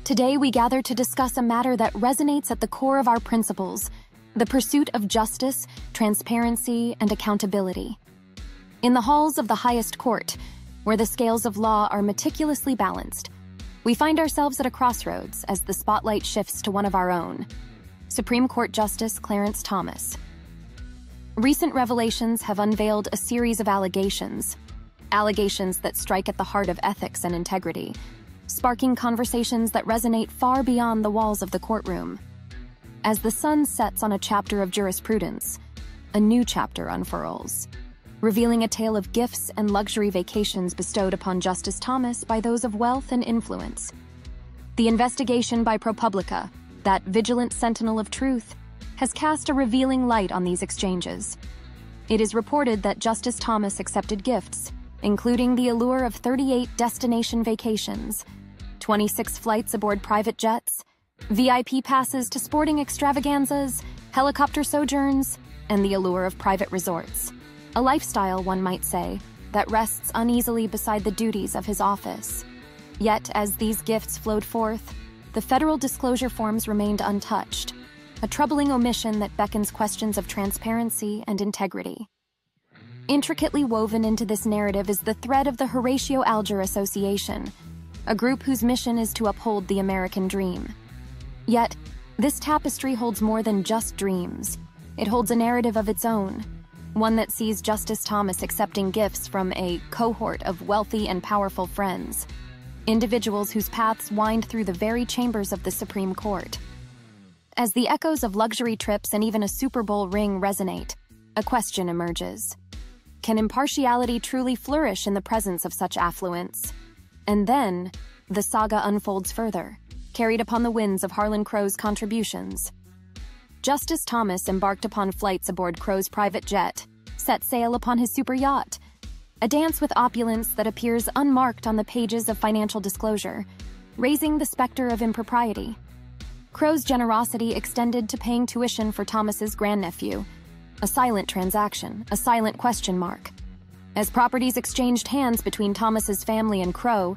Today we gather to discuss a matter that resonates at the core of our principles, the pursuit of justice, transparency, and accountability. In the halls of the highest court, where the scales of law are meticulously balanced, we find ourselves at a crossroads as the spotlight shifts to one of our own, Supreme Court Justice Clarence Thomas. Recent revelations have unveiled a series of allegations that strike at the heart of ethics and integrity, sparking conversations that resonate far beyond the walls of the courtroom. As the sun sets on a chapter of jurisprudence, a new chapter unfurls, revealing a tale of gifts and luxury vacations bestowed upon Justice Thomas by those of wealth and influence. The investigation by ProPublica, that vigilant sentinel of truth, has cast a revealing light on these exchanges. It is reported that Justice Thomas accepted gifts, including the allure of 38 destination vacations, 26 flights aboard private jets, VIP passes to sporting extravaganzas, helicopter sojourns, and the allure of private resorts. A lifestyle, one might say, that rests uneasily beside the duties of his office. Yet, as these gifts flowed forth, the federal disclosure forms remained untouched, a troubling omission that beckons questions of transparency and integrity. Intricately woven into this narrative is the thread of the Horatio Alger Association, a group whose mission is to uphold the American dream. Yet, this tapestry holds more than just dreams. It holds a narrative of its own, one that sees Justice Thomas accepting gifts from a cohort of wealthy and powerful friends, individuals whose paths wind through the very chambers of the Supreme Court. As the echoes of luxury trips and even a Super Bowl ring resonate, a question emerges. Can impartiality truly flourish in the presence of such affluence? And then, the saga unfolds further, carried upon the winds of Harlan Crow's contributions. Justice Thomas embarked upon flights aboard Crow's private jet, set sail upon his super yacht, a dance with opulence that appears unmarked on the pages of financial disclosure, raising the specter of impropriety. Crow's generosity extended to paying tuition for Thomas's grandnephew, a silent transaction, a silent question mark. As properties exchanged hands between Thomas's family and Crow,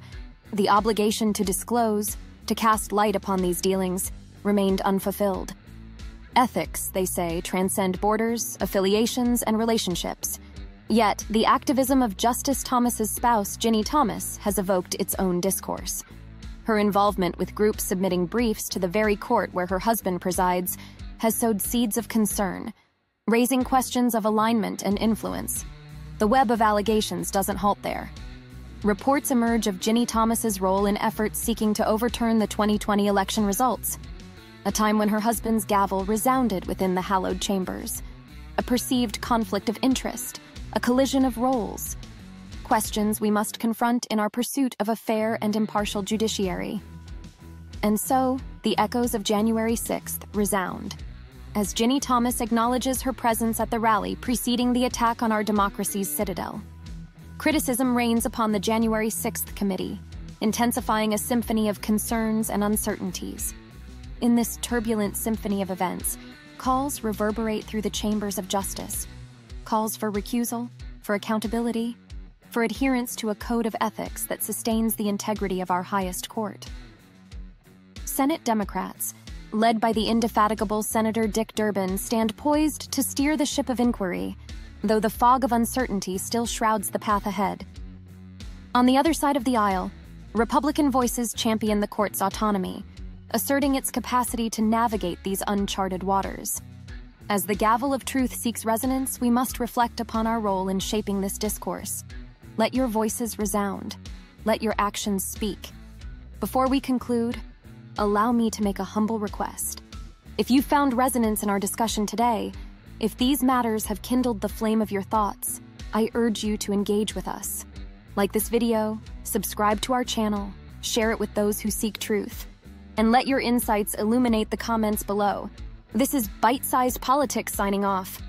the obligation to disclose, to cast light upon these dealings, remained unfulfilled. Ethics, they say, transcend borders, affiliations, and relationships. Yet, the activism of Justice Thomas's spouse, Ginny Thomas, has evoked its own discourse. Her involvement with groups submitting briefs to the very court where her husband presides has sowed seeds of concern, raising questions of alignment and influence. The web of allegations doesn't halt there. Reports emerge of Ginny Thomas's role in efforts seeking to overturn the 2020 election results, a time when her husband's gavel resounded within the hallowed chambers, a perceived conflict of interest, a collision of roles, questions we must confront in our pursuit of a fair and impartial judiciary. And so, the echoes of January 6th resound, as Ginny Thomas acknowledges her presence at the rally preceding the attack on our democracy's citadel. Criticism reigns upon the January 6th committee, intensifying a symphony of concerns and uncertainties. In this turbulent symphony of events, calls reverberate through the chambers of justice. Calls for recusal, for accountability, for adherence to a code of ethics that sustains the integrity of our highest court. Senate Democrats, led by the indefatigable Senator Dick Durbin, stand poised to steer the ship of inquiry, though the fog of uncertainty still shrouds the path ahead. On the other side of the aisle, Republican voices champion the court's autonomy, asserting its capacity to navigate these uncharted waters. As the gavel of truth seeks resonance, we must reflect upon our role in shaping this discourse. Let your voices resound. Let your actions speak. Before we conclude, allow me to make a humble request. If you found resonance in our discussion today, if these matters have kindled the flame of your thoughts, I urge you to engage with us. Like this video, subscribe to our channel, share it with those who seek truth, and let your insights illuminate the comments below. This is Bite-Sized Politics signing off.